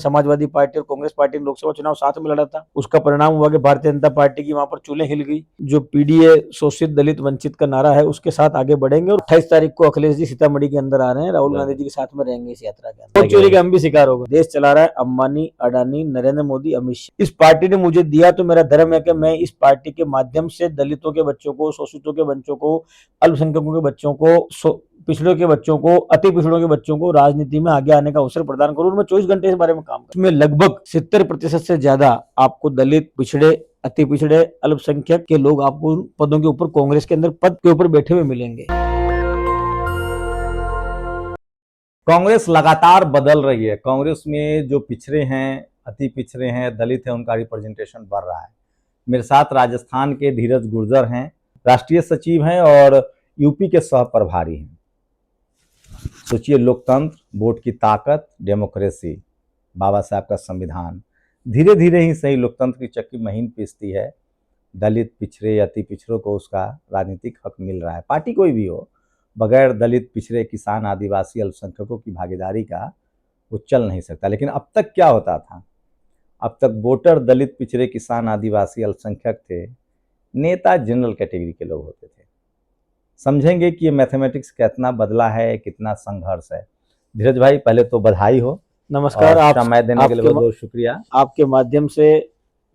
Samajwadi party और Congress party ने लोकसभा चुनाव साथ में लड़ा था। उसका परिणाम हुआ कि भारतीय जनता पार्टी की वहां पर चूल्हे हिल गई। जो पीडीए शोषित दलित वंचित का नारा है उसके साथ आगे बढ़ेंगे। और 28 तारीख को अखिलेश जी सीतामढ़ी के अंदर आ रहे हैं, राहुल गांधी जी के साथ में रहेंगे इस यात्रा के अंदर। चोरी के हम भी शिकार हो गए। देश चला रहा है अंबानी, अडानी, नरेंद्र मोदी, अमित शाह। इस पार्टी ने मुझे दिया तो मेरा धर्म है कि मैं इस पार्टी के माध्यम से दलितों के बच्चों को, शोषितों के बच्चों को, अल्पसंख्यकों के बच्चों को, पिछड़ों के बच्चों को, अति पिछड़ों के बच्चों को राजनीति में आगे आने का अवसर प्रदान करूं। मैं 24 घंटे इस बारे में काम करूं। इसमें लगभग 70% से ज्यादा आपको दलित, पिछड़े, अति पिछड़े, अल्पसंख्यक के लोग आपको उन पदों के ऊपर, कांग्रेस के अंदर पद के ऊपर बैठे हुए मिलेंगे। कांग्रेस लगातार बदल रही है। कांग्रेस में जो पिछड़े हैं, अति पिछड़े हैं, दलित हैं, उनका रिप्रेजेंटेशन बढ़ रहा है। मेरे साथ राजस्थान के धीरज गुर्जर हैं, राष्ट्रीय सचिव हैं और यूपी के सह प्रभारी हैं। सोचिए, लोकतंत्र, वोट की ताकत, डेमोक्रेसी, बाबा साहब का संविधान, धीरे धीरे ही सही लोकतंत्र की चक्की महीन पीसती है। दलित, पिछड़े, अति पिछड़ों को उसका राजनीतिक हक मिल रहा है। पार्टी कोई भी हो, बगैर दलित, पिछड़े, किसान, आदिवासी, अल्पसंख्यकों की भागीदारी का वो चल नहीं सकता। लेकिन अब तक क्या होता था? अब तक वोटर दलित, पिछड़े, किसान, आदिवासी, अल्पसंख्यक थे, नेता जनरल कैटेगरी के लोग होते थे। समझेंगे कि ये मैथमेटिक्स कितना बदला है, कितना संघर्ष है। धीरज भाई, पहले तो बधाई हो। नमस्कार। आप समय देने के लिए बहुत बहुत शुक्रिया। आपके माध्यम से,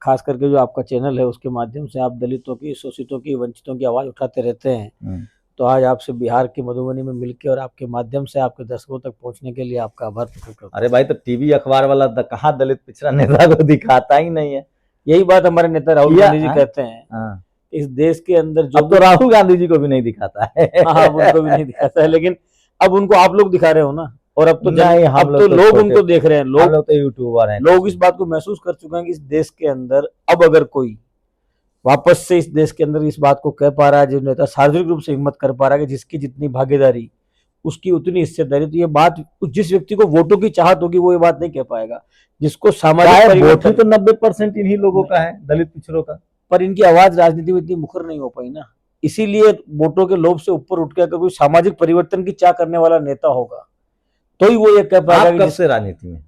खास करके जो आपका चैनल है उसके माध्यम से आप दलितों की, शोषितों की, वंचितों की आवाज उठाते रहते हैं। तो आज आपसे बिहार के मधुबनी में मिलकर और आपके माध्यम से आपके दर्शकों तक पहुंचने के लिए आपका आभार प्रकट करता हूं। अरे भाई, तो टीवी अखबार वाला कहाँ दलित पिछड़ा नेता को दिखाता ही नहीं है। यही बात हमारे नेता राहुल गांधी जी कहते हैं। इस देश के अंदर जो, अब तो राहुल गांधी जी को भी नहीं दिखाता है। हाँ, उनको भी नहीं दिखाता है, लेकिन अब उनको आप लोग दिखा रहे हो ना। और अब तो लोग उनको देख रहे हैं। लोग तो यूट्यूबर हैं। लोग इस बात को महसूस कर चुके हैं कि इस देश के अंदर अब अगर कोई वापस से इस देश के अंदर इस बात को कह पा रहा है, जो नेता सार्वजनिक रूप से हिम्मत कर पा रहा है कि जिसकी जितनी भागीदारी उसकी उतनी हिस्सेदारी, तो ये बात जिस व्यक्ति को वोटों की चाहत होगी वो ये बात नहीं कह पाएगा। जिसको सामाजिक परिवर्तन, तो 90% इन्हीं लोगों का है, दलित पिछड़ों का, पर इनकी आवाज राजनीति में इतनी मुखर नहीं हो पाई ना। इसीलिए वोटों के लोभ से ऊपर उठ के अगर कोई सामाजिक परिवर्तन की चाह करने वाला नेता होगा तो ही वो ये कह पाएगा। कब से राजनीति में?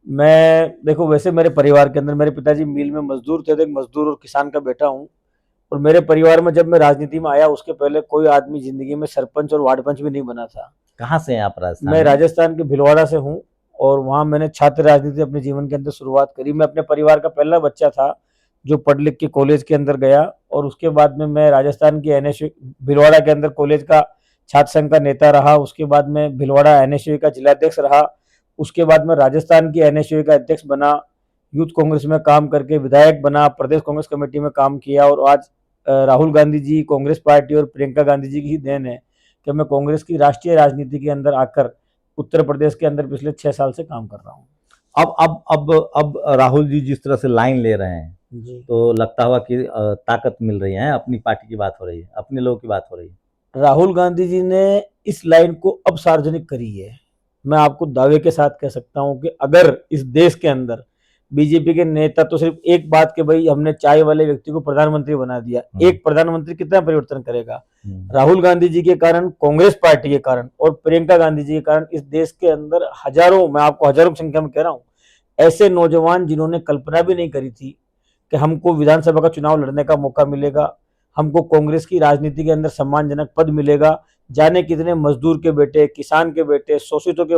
मैं देखो, वैसे मेरे परिवार के अंदर मेरे पिताजी मिल में मजदूर थे, एक मजदूर और किसान का बेटा हूँ। और मेरे परिवार में जब मैं राजनीति में आया उसके पहले कोई आदमी जिंदगी में सरपंच और वार्ड पंच भी नहीं बना था। कहाँ से हैं आप? राजस्थान? मैं राजस्थान के भिलवाड़ा से हूँ और वहाँ मैंने छात्र राजनीति अपने जीवन के अंदर शुरुआत करी। मैं अपने परिवार का पहला बच्चा था जो पढ़ लिख के कॉलेज के अंदर गया और उसके बाद में मैं राजस्थान की एनएसयू भिलवाड़ा के अंदर कॉलेज का छात्र संघ का नेता रहा। उसके बाद में भिलवाड़ा एनएसयू का जिलाध्यक्ष रहा। उसके बाद में राजस्थान की एनएसयू का अध्यक्ष बना, यूथ कांग्रेस में काम करके विधायक बना, प्रदेश कांग्रेस कमेटी में काम किया। और आज राहुल गांधी जी, कांग्रेस पार्टी और प्रियंका गांधी जी की ही देन है कि मैं कांग्रेस की राष्ट्रीय राजनीति के अंदर आकर उत्तर प्रदेश के अंदर पिछले 6 साल से काम कर रहा हूँ। अब राहुल जी जिस तरह से लाइन ले रहे हैं जी, तो लगता हुआ कि ताकत मिल रही है। अपनी पार्टी की बात हो रही है, अपने लोगों की बात हो रही है। राहुल गांधी जी ने इस लाइन को अब सार्वजनिक करी है। मैं आपको दावे के साथ कह सकता हूं कि अगर इस देश के अंदर बीजेपी के नेता तो सिर्फ एक बात के भाई हमने चाय वाले व्यक्ति को प्रधानमंत्री बना दिया, एक प्रधानमंत्री कितना परिवर्तन करेगा? राहुल गांधी जी के कारण, कांग्रेस पार्टी के कारण और प्रियंका गांधी जी के कारण इस देश के अंदर हजारों, मैं आपको हजारों की संख्या में कह रहा हूं, ऐसे नौजवान जिन्होंने कल्पना भी नहीं करी थी कि हमको विधानसभा का चुनाव लड़ने का मौका मिलेगा, हमको कांग्रेस की राजनीति के अंदर सम्मानजनक पद मिलेगा, जाने कितने मजदूर के बेटे, किसान के बेटे, शोषितों के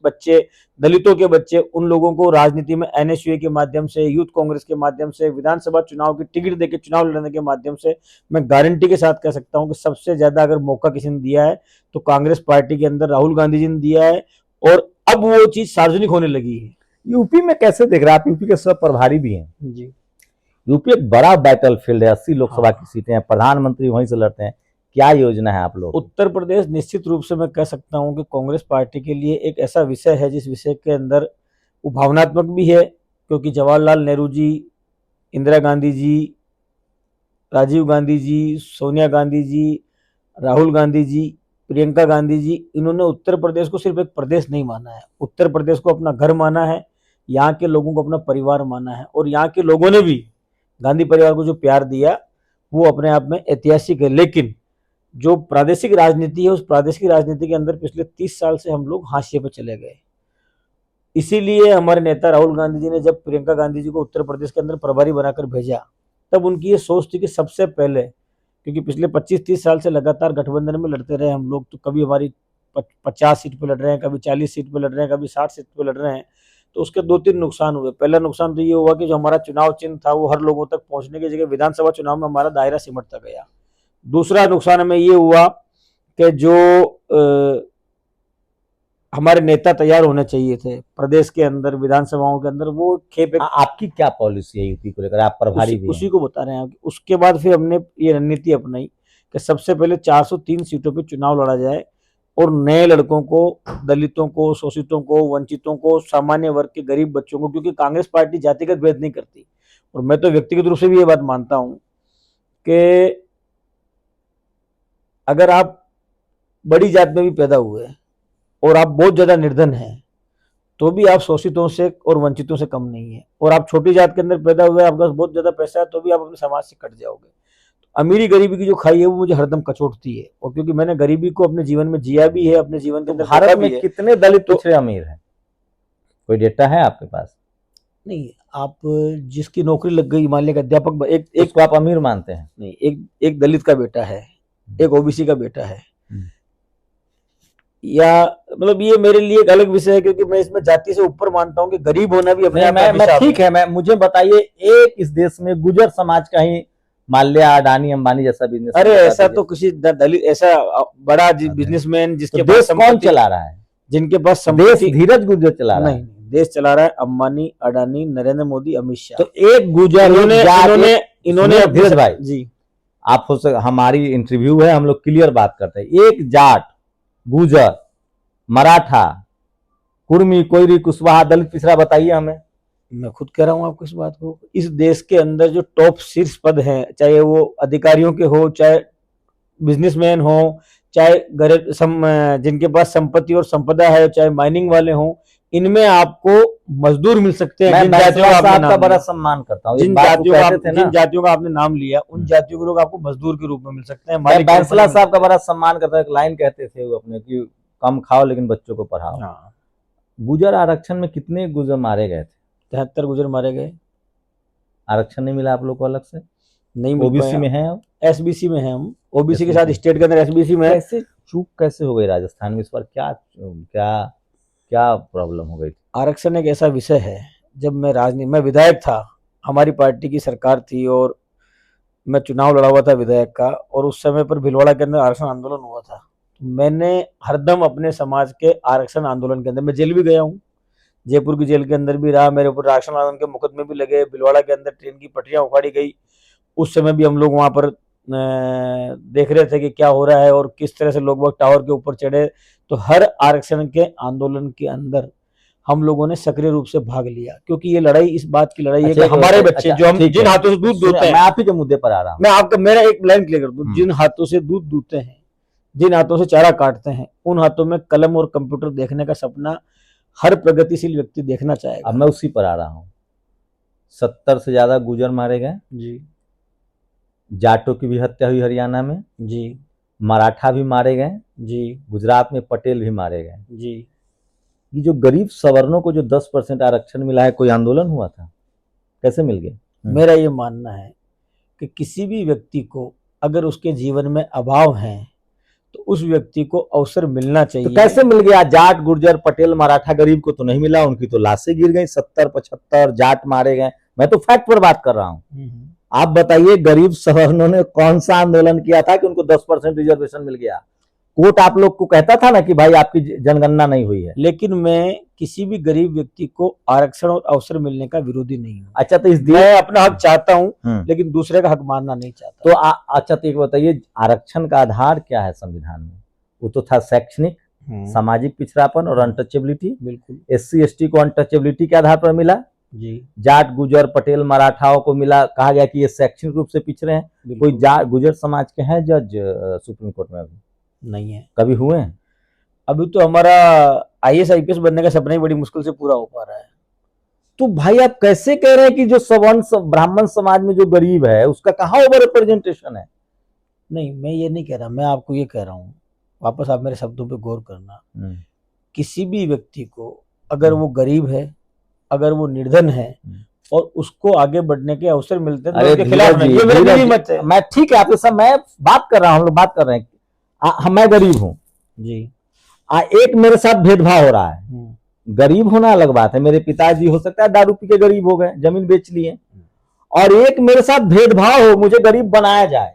बच्चे, दलितों के बच्चे, उन लोगों को राजनीति में एनएसयूए के माध्यम से, यूथ कांग्रेस के माध्यम से, विधानसभा चुनाव की टिकट देकर चुनाव लड़ने के माध्यम से मैं गारंटी के साथ कह सकता हूं कि सबसे ज्यादा अगर मौका किसी ने दिया है तो कांग्रेस पार्टी के अंदर राहुल गांधी जी ने दिया है। और अब वो चीज सार्वजनिक होने लगी है। यूपी में कैसे देख रहे हैं आप? यूपी के सब प्रभारी भी हैं जी। यूपी एक बड़ा बैटल फील्ड है, 80 लोकसभा की सीटें हैं, प्रधानमंत्री वहीं से लड़ते हैं। क्या योजना है आप लोग? उत्तर प्रदेश निश्चित रूप से मैं कह सकता हूं कि कांग्रेस पार्टी के लिए एक ऐसा विषय है जिस विषय के अंदर वो भावनात्मक भी है, क्योंकि जवाहरलाल नेहरू जी, इंदिरा गांधी जी, राजीव गांधी जी, सोनिया गांधी जी, राहुल गांधी जी, प्रियंका गांधी जी, इन्होंने उत्तर प्रदेश को सिर्फ एक प्रदेश नहीं माना है, उत्तर प्रदेश को अपना घर माना है, यहाँ के लोगों को अपना परिवार माना है। और यहाँ के लोगों ने भी गांधी परिवार को जो प्यार दिया वो अपने आप में ऐतिहासिक है। लेकिन जो प्रादेशिक राजनीति है उस प्रादेशिक राजनीति के अंदर पिछले 30 साल से हम लोग हाशिए पर चले गए। इसीलिए हमारे नेता राहुल गांधी जी ने जब प्रियंका गांधी जी को उत्तर प्रदेश के अंदर प्रभारी बनाकर भेजा, तब उनकी ये सोच थी कि सबसे पहले, क्योंकि पिछले 25-30 साल से लगातार गठबंधन में लड़ते रहे हम लोग, तो कभी हमारी 50 सीट पे लड़ रहे हैं, कभी 40 सीट पे लड़ रहे हैं, कभी 60 सीट पे लड़ रहे हैं, तो उसके 2-3 नुकसान हुए। पहला नुकसान तो ये हुआ कि जो हमारा चुनाव चिन्ह था वो हर लोगों तक पहुंचने की जगह विधानसभा चुनाव में हमारा दायरा सिमटता गया। दूसरा नुकसान हमें ये हुआ कि जो हमारे नेता तैयार होने चाहिए थे प्रदेश के अंदर, विधानसभाओं के अंदर, वो खेप आपकी क्या पॉलिसी है यूपी को लेकर? आप प्रभारी भी उसी हैं। को बता रहे हैं। उसके बाद फिर हमने ये रणनीति अपनाई कि सबसे पहले 403 सीटों पे चुनाव लड़ा जाए और नए लड़कों को, दलितों को, शोषितों को, वंचितों को, सामान्य वर्ग के गरीब बच्चों को, क्योंकि कांग्रेस पार्टी जातिगत भेद नहीं करती, और मैं तो व्यक्तिगत रूप से भी ये बात मानता हूं कि अगर आप बड़ी जात में भी पैदा हुए और आप बहुत ज्यादा निर्धन हैं, तो भी आप शोषितों से और वंचितों से कम नहीं है। और आप छोटी जात के अंदर पैदा हुए, आपके पास बहुत ज्यादा पैसा है, तो भी आप अपने समाज से कट जाओगे। अमीरी गरीबी की जो खाई है वो मुझे हरदम कचोटती है, और क्योंकि मैंने गरीबी को अपने जीवन में जिया भी है, अपने जीवन के अंदर देखा भारत भी में है। कितने दलित पिछड़े अमीर हैं? कोई डेटा है आपके पास? नहीं, आप जिसकी नौकरी लग गई, मान लिया अध्यापक, एक उसको आप अमीर मानते हैं? नहीं, एक दलित का बेटा है, एक ओबीसी का बेटा है, या मतलब ये मेरे लिए एक अलग विषय है, क्योंकि मैं इसमें जाति से ऊपर मानता हूं कि गरीब होना भी अपने आप में अभिशाप ठीक है, मैं मुझे बताइए, एक इस देश में गुजर समाज का ही माल्या, अडानी, अंबानी जैसा बिजनेस? अरे ऐसा तो किसी दलित, ऐसा बड़ा बिजनेसमैन जिसके तो पास देश कौन चला रहा है? जिनके पास देश संपत्ति, धीरज गुर्जर चला रहा है। नहीं, देश चला रहा है अंबानी, अडानी, नरेंद्र मोदी, अमित शाह। तो एक गुजर, इन्होंने धीरज भाई जी, आप हो सक, हमारी इंटरव्यू है, हम लोग क्लियर बात करते हैं। एक जाट, गुजर, मराठा, कुर्मी, कोयरी, कुशवाहा, दलित पिछड़ा बताइए हमें। मैं खुद कह रहा हूं आपको इस बात को। इस देश के अंदर जो टॉप शीर्ष पद हैं, चाहे वो अधिकारियों के हो, चाहे बिजनेसमैन हो, चाहे जिनके पास संपत्ति और संपदा है, चाहे माइनिंग वाले हों, इनमें आपको मजदूर मिल सकते हैं। मैं जिन जातियों का आपने साहब का नाम बड़ा लिया, सम्मान करता हूँ। जिन जातियों का आपने नाम लिया, उन जातियों के लोग आपको मजदूर के रूप में मिल सकते हैं। मैं बैंसला साहब का बड़ा सम्मान करता हूँ। एक लाइन कहते थे वो अपने कि कम खाओ लेकिन बच्चों को पढ़ाओ। हाँ। गुजर आरक्षण में कितने गुजर मारे गए थे? 73 गुजर मारे गए। आरक्षण नहीं मिला आप लोग को अलग से? नहीं मिल ओबीसी पाया। में है अब? एसबीसी में है हम, ओबीसी के साथ स्टेट के अंदर एसबीसी में है। कैसे चूक कैसे हो गई राजस्थान में? इस पर क्या क्या क्या प्रॉब्लम हो गई? आरक्षण एक ऐसा विषय है, जब मैं विधायक था, हमारी पार्टी की सरकार थी और मैं चुनाव लड़ा हुआ था विधायक का, और उस समय पर भीलवाड़ा के अंदर आरक्षण आंदोलन हुआ था। मैंने हरदम अपने समाज के आरक्षण आंदोलन के अंदर, मैं जेल भी गया हूँ, जयपुर की जेल के अंदर भी रहा, मेरे ऊपर आरक्षण आंदोलन के मुकदमे भी लगे, भीलवाड़ा के अंदर ट्रेन की पटरियां उखाड़ी गई, उस समय भी हम लोग वहां पर देख रहे थे कि क्या हो रहा है और किस तरह से लोग टावर के ऊपर चढ़े। तो हर आरक्षण के आंदोलन के अंदर हम लोगों ने सक्रिय रूप से भाग लिया, क्योंकि ये लड़ाई इस बात की लड़ाई है कि हमारे बच्चे जो हम जिन हाथों से दूध दूहते हैं, मैं आप ही के मुद्दे पर आ रहा हूँ। मैं आपका मेरा एक लाइन क्लियर कर दूं, जिन हाथों से दूध दूहते हैं, जिन हाथों से चारा काटते हैं, उन हाथों में कलम और कंप्यूटर देखने का सपना हर प्रगतिशील व्यक्ति देखना चाहेगा। अब मैं उसी पर आ रहा हूँ। 70 से ज्यादा गुजर मारे गए जी, जाटों की भी हत्या हुई हरियाणा में जी, मराठा भी मारे गए जी, गुजरात में पटेल भी मारे गए जी। ये जो गरीब सवर्णों को जो 10% आरक्षण मिला है, कोई आंदोलन हुआ था? कैसे मिल गया? मेरा ये मानना है कि किसी भी व्यक्ति को अगर उसके जीवन में अभाव है तो उस व्यक्ति को अवसर मिलना चाहिए। तो कैसे मिल गया? जाट, गुर्जर, पटेल, मराठा गरीब को तो नहीं मिला, उनकी तो लाशें गिर गई। 70-75 जाट मारे गए। मैं तो फैक्ट पर बात कर रहा हूँ। आप बताइए गरीब सवर्णों ने कौन सा आंदोलन किया था कि उनको 10% रिजर्वेशन मिल गया? कोर्ट आप लोग को कहता था ना कि भाई आपकी जनगणना नहीं हुई है। लेकिन मैं किसी भी गरीब व्यक्ति को आरक्षण और अवसर मिलने का विरोधी नहीं हूँ। अच्छा, तो मैं अपना हक चाहता हूँ, लेकिन दूसरे का हक मानना नहीं चाहता। तो अच्छा, तो एक बताइए, आरक्षण का आधार क्या है संविधान में? वो तो था शैक्षणिक, सामाजिक पिछड़ापन और अनटचेबिलिटी। बिल्कुल। SC ST को अनटचेबिलिटी के आधार पर मिला जी। जाट, गुजर, पटेल, मराठाओं को मिला, कहा गया कि ये शैक्षणिक रूप से पिछड़े हैं। कोई जाट गुजर समाज के हैं जज सुप्रीम कोर्ट में? अभी नहीं है। कभी हुए हैं? अभी तो हमारा IAS IPS बनने का सपना ही बड़ी मुश्किल से पूरा हो पा रहा है। तो भाई आप कैसे कह रहे हैं कि जो सवर्ण ब्राह्मण समाज में जो गरीब है उसका कहाँ ओवर रिप्रेजेंटेशन है? नहीं, मैं ये नहीं कह रहा, मैं आपको ये कह रहा हूँ, वापस आप मेरे शब्दों पे गौर करना। किसी भी व्यक्ति को अगर वो गरीब है, अगर वो निर्धन है और उसको आगे बढ़ने के अवसर मिलते हैं तो अरे उसके खिलाफ धीरज नहीं, जी, ये मेरा धीरज निजी जी, मत है। मैं ठीक है आपके साथ मैं बात कर रहा हूँ, हम लोग बात कर रहे हैं। मैं गरीब हूँ जी। एक मेरे साथ भेदभाव हो रहा है। गरीब होना अलग बात है, मेरे पिताजी हो सकता है दारू पी के गरीब हो गए, जमीन बेच लिए, और एक मेरे साथ भेदभाव हो, मुझे गरीब बनाया जाए।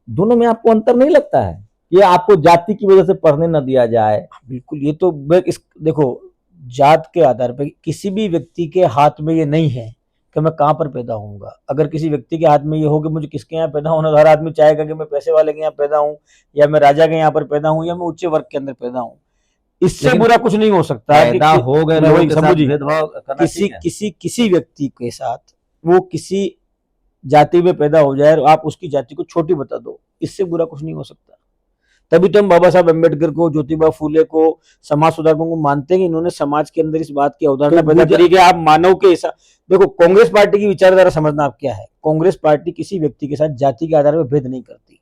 दोनों में आपको अंतर नहीं लगता है कि आपको जाति की वजह से पढ़ने न दिया जाए? बिल्कुल, ये तो देखो, जात के आधार पर किसी भी व्यक्ति के हाथ में ये नहीं है कि मैं कहाँ पर पैदा होऊंगा। अगर किसी व्यक्ति के हाथ में ये हो कि मुझे किसके यहाँ पैदा होना, हर आदमी चाहेगा कि मैं पैसे वाले के यहाँ पैदा हूँ, या मैं राजा के यहाँ पर पैदा हूँ, या मैं उच्च वर्ग के अंदर पैदा हूँ। इससे बुरा कुछ नहीं हो सकता पैदा हो गए लोगों के साथ भेदभाव करना ठीक है? किसी व्यक्ति के साथ वो किसी जाति में पैदा हो जाए और आप उसकी जाति को छोटी बता दो, इससे बुरा कुछ नहीं हो सकता। तभी तो हम बाबा साहब अम्बेडकर को, ज्योतिबा फूले को, समाज सुधारकों को मानते हैं कि इन्होंने समाज के अंदर इस बात की अवधारणा पैदा करी कि आप मानव के हिसाब। देखो, कांग्रेस पार्टी की विचारधारा समझना आप क्या है। कांग्रेस पार्टी किसी व्यक्ति के साथ जाति के आधार पर भेद नहीं करती।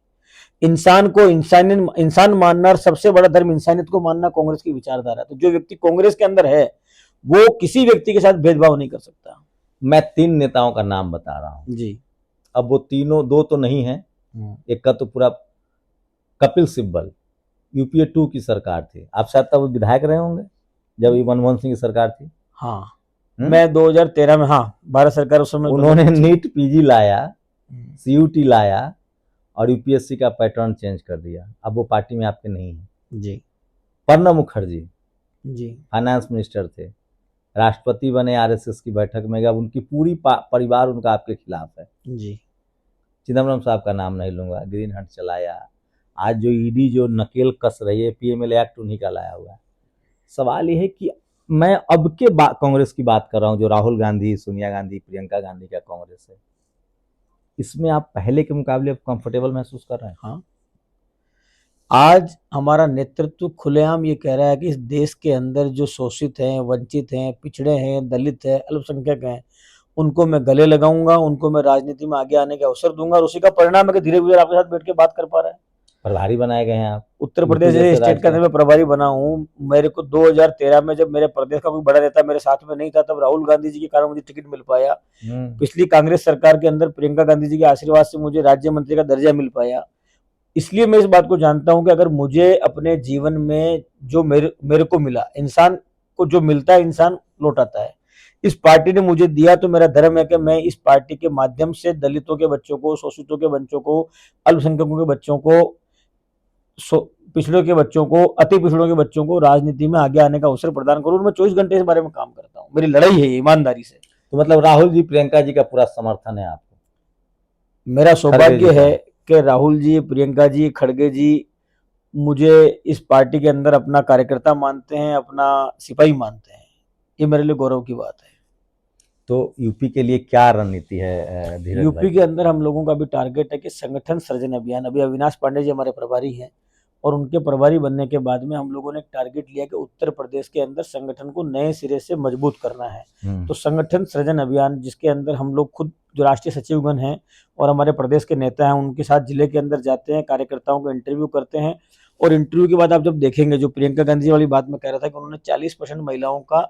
इंसान को इंसान मानना और सबसे बड़ा धर्म इंसानियत को मानना कांग्रेस की विचारधारा। तो जो व्यक्ति कांग्रेस के अंदर है वो किसी व्यक्ति के साथ भेदभाव नहीं कर सकता। मैं 3 नेताओं का नाम बता रहा हूं जी। अब वो तीनों, 2 तो नहीं है, एक का तो पूरा कपिल सिब्बल, यूपीए 2 की सरकार थी, आप शायद तब विधायक रहे होंगे जब ये मनमोहन सिंह की सरकार थी। हाँ, मैं 2013 में, हाँ, भारत सरकार उस समय उन्होंने नीट पीजी लाया, सीयूटी लाया और यूपीएससी का पैटर्न चेंज कर दिया। अब वो पार्टी में आपके नहीं है। जी। प्रणब मुखर्जी जी फाइनेंस मिनिस्टर थे, राष्ट्रपति बने आरएसएस की बैठक में, अब उनकी पूरी परिवार उनका आपके खिलाफ है। जी। चिदम्बरम साहब का नाम नहीं लूंगा, ग्रीन हंट चलाया, आज जो ईडी जो नकेल कस रही है, पीएमएलए एक्ट उन्हीं का लाया हुआ है। सवाल यह है कि मैं अब के कांग्रेस की बात कर रहा हूं, जो राहुल गांधी, सोनिया गांधी, प्रियंका गांधी का कांग्रेस है, इसमें आप पहले के मुकाबले कंफर्टेबल महसूस कर रहे हैं? हाँ, आज हमारा नेतृत्व खुलेआम ये कह रहा है कि इस देश के अंदर जो शोषित हैं, वंचित हैं, पिछड़े हैं, दलित हैं, अल्पसंख्यक हैं, उनको मैं गले लगाऊंगा, उनको मैं राजनीति में आगे आने के अवसर दूंगा, और उसी का परिणाम है कि धीरे धीरे आपके साथ बैठ के बात कर पा रहा है। प्रभारी बनाए गए हैं आप उत्तर प्रदेश स्टेट का मैं प्रभारी बना हूँ। मेरे को 2013 में जब मेरे प्रदेश का कोई बड़ा नेता मेरे साथ में नहीं था, तब राहुल गांधी जी के कारण मुझे टिकट मिल पाया। पिछली कांग्रेस सरकार के अंदर प्रियंका गांधी जी के आशीर्वाद से मुझे राज्य मंत्री का दर्जा मिल पाया। इसलिए मैं इस बात को जानता हूं कि अगर मुझे अपने जीवन में जो मेरे को मिला, इंसान को जो मिलता है इंसान लौटाता है, इस पार्टी ने मुझे दिया, तो मेरा धर्म है कि मैं इस पार्टी के माध्यम से दलितों के बच्चों को, शोषितों के बच्चों को, अल्पसंख्यकों के बच्चों को, पिछड़ों के बच्चों को, अति पिछड़ों के बच्चों को राजनीति में आगे आने का अवसर प्रदान करूं। मैं 24 घंटे इस बारे में काम करता हूं, मेरी लड़ाई है ईमानदारी से। तो मतलब राहुल जी, प्रियंका जी का पूरा समर्थन है आपको? मेरा सौभाग्य है कि राहुल जी, प्रियंका जी, खड़गे जी मुझे इस पार्टी के अंदर अपना कार्यकर्ता मानते हैं, अपना सिपाही मानते हैं। ये मेरे लिए गौरव की बात है। तो यूपी के लिए क्या रणनीति है धीरज यूपी भाई? के अंदर हम लोगों का भी टारगेट है कि संगठन सृजन अभियान, अभी अविनाश पांडे जी हमारे प्रभारी हैं, और उनके प्रभारी बनने के बाद में हम लोगों ने एक टारगेट लिया कि उत्तर प्रदेश के अंदर संगठन को नए सिरे से मजबूत करना है। तो संगठन सृजन अभियान, जिसके अंदर हम लोग खुद जो राष्ट्रीय सचिवगण हैं और हमारे प्रदेश के नेता हैं, उनके साथ जिले के अंदर जाते हैं, कार्यकर्ताओं को इंटरव्यू करते हैं, और इंटरव्यू के बाद आप जब देखेंगे, जो प्रियंका गांधी वाली बात में कह रहा था कि उन्होंने 40% महिलाओं का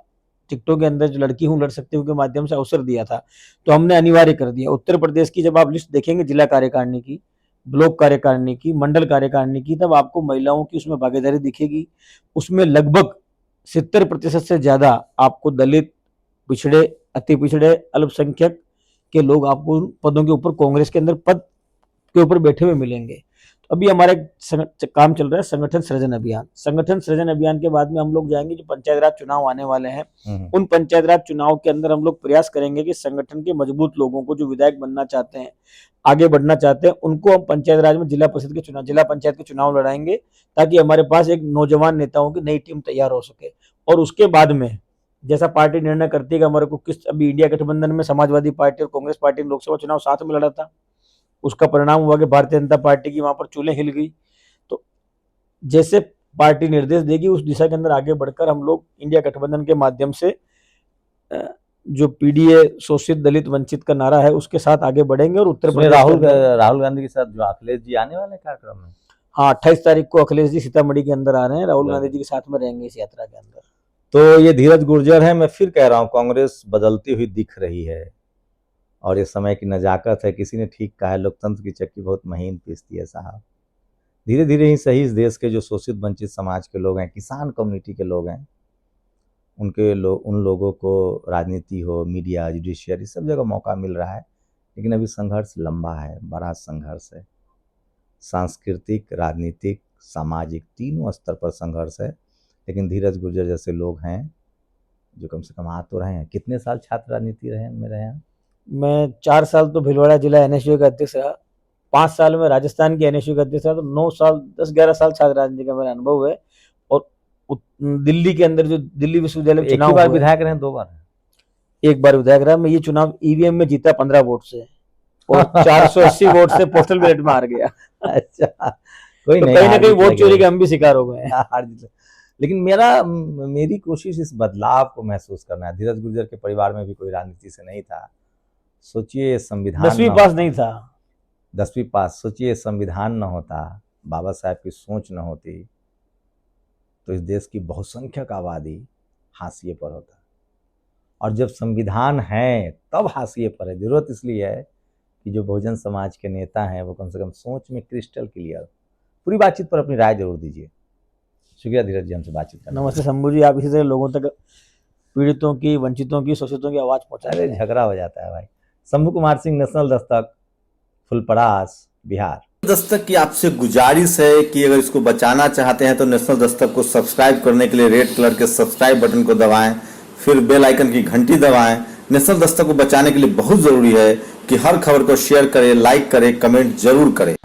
टिकटों के अंदर जो लड़की हूँ लड़ सकती हूँ के माध्यम से अवसर दिया था, तो हमने अनिवार्य कर दिया। उत्तर प्रदेश की जब आप लिस्ट देखेंगे, जिला कार्यकारिणी की, ब्लॉक कार्यकारिणी की, मंडल कार्यकारिणी की, तब आपको महिलाओं की उसमें भागीदारी दिखेगी। उसमें लगभग 70% से ज्यादा आपको दलित, पिछड़े, अति पिछड़े, अल्पसंख्यक के लोग आपको पदों के ऊपर, कांग्रेस के अंदर पद के ऊपर बैठे हुए मिलेंगे। तो अभी हमारा काम चल रहा है संगठन सृजन अभियान। संगठन सृजन अभियान के बाद में हम लोग जाएंगे, जो पंचायत राज चुनाव आने वाले हैं, उन पंचायत राज चुनाव के अंदर हम लोग प्रयास करेंगे कि संगठन के मजबूत लोगों को, जो विधायक बनना चाहते हैं, आगे बढ़ना चाहते हैं, उनको हम पंचायत राज में जिला परिषद के चुनाव, जिला पंचायत के चुनाव लड़ाएंगे, ताकि हमारे पास एक नौजवान नेताओं की नई टीम तैयार हो सके। और उसके बाद में जैसा पार्टी निर्णय करती है कि हमारे को किस, अभी इंडिया गठबंधन में समाजवादी पार्टी और कांग्रेस पार्टी ने लोकसभा चुनाव साथ में लड़ा था, उसका परिणाम हुआ कि भारतीय जनता पार्टी की वहां पर चूल्हे हिल गई। तो जैसे पार्टी निर्देश देगी, उस दिशा के अंदर आगे बढ़कर हम लोग इंडिया गठबंधन के माध्यम से जो पीडीए, शोषित, दलित, वंचित का नारा है, उसके साथ आगे बढ़ेंगे। और उत्तर प्रदेश राहुल गांधी के साथ जो अखिलेश जी आने वाले कार्यक्रम में, हाँ, 28 तारीख को अखिलेश जी सीतामढ़ी के अंदर आ रहे हैं, राहुल गांधी जी के साथ में रहेंगे इस यात्रा के अंदर। तो ये धीरज गुर्जर है। मैं फिर कह रहा हूँ, कांग्रेस बदलती हुई दिख रही है और ये समय की नजाकत है। किसी ने ठीक कहा है, लोकतंत्र की चक्की बहुत महीन पीसती है साहब। धीरे धीरे ही सही इस देश के जो शोषित वंचित समाज के लोग हैं, किसान कम्युनिटी के लोग हैं, उन लोगों को राजनीति हो, मीडिया, जुडिशियरी, सब जगह मौका मिल रहा है। लेकिन अभी संघर्ष लंबा है, बड़ा संघर्ष है। सांस्कृतिक, राजनीतिक, सामाजिक तीनों स्तर पर संघर्ष है। लेकिन धीरज गुर्जर जैसे लोग हैं जो कम से कम आ तो रहे हैं। कितने साल छात्र राजनीति में रहे हैं? मैं 4 साल तो भीलवाड़ा जिला एनएसयू का अध्यक्ष रहा, 5 साल में राजस्थान के एनएसयू का अध्यक्ष रहा, तो 9 साल 10-11 साल छात्र राजनीति का मेरा अनुभव है। और दिल्ली के अंदर जो दिल्ली विश्वविद्यालय एक ही बार विधायक रहे, 2 बार? एक बार विधायक रहा। मैं ये चुनाव ईवीएम में जीता 15 वोट से और 480 वोट से पोस्टल बैलेट में हार गया। अच्छा, कोई तो नहीं, कहीं ना कहीं वोट चोरी के हम भी शिकार हो गए हैं। लेकिन मेरी कोशिश इस बदलाव को महसूस करना है। धीरज गुर्जर के परिवार में भी कोई राजनीति से नहीं था। सोचिए संविधान 10वीं पास नहीं था, 10वीं पास। सोचिए संविधान न होता, बाबा साहब की सोच न होती, तो इस देश की बहुसंख्यक आबादी हाशिए पर होता। और जब संविधान है तब हाशिए पर है। जरूरत इसलिए है कि जो बहुजन समाज के नेता हैं वो कम से कम सोच में क्रिस्टल क्लियर। पूरी बातचीत पर अपनी राय जरूर दीजिए। शुक्रिया धीरज जी, हमसे बातचीत करने। नमस्ते शंभू जी, आप इसी तरह लोगों तक पीड़ितों की, वंचितों की, शोषितों की आवाज पहुंचाते हैं। झगड़ा हो जाता है भाई। शंभू कुमार सिंह, नेशनल दस्तक, फुलपरास, बिहार। दस्तक की आपसे गुजारिश है कि अगर इसको बचाना चाहते हैं तो नेशनल दस्तक को सब्सक्राइब करने के लिए रेड कलर के सब्सक्राइब बटन को दबाएं, फिर बेल आइकन की घंटी दबाएं। नेशनल दस्तक को बचाने के लिए बहुत जरूरी है कि हर खबर को शेयर करें, लाइक करें, कमेंट जरूर करें।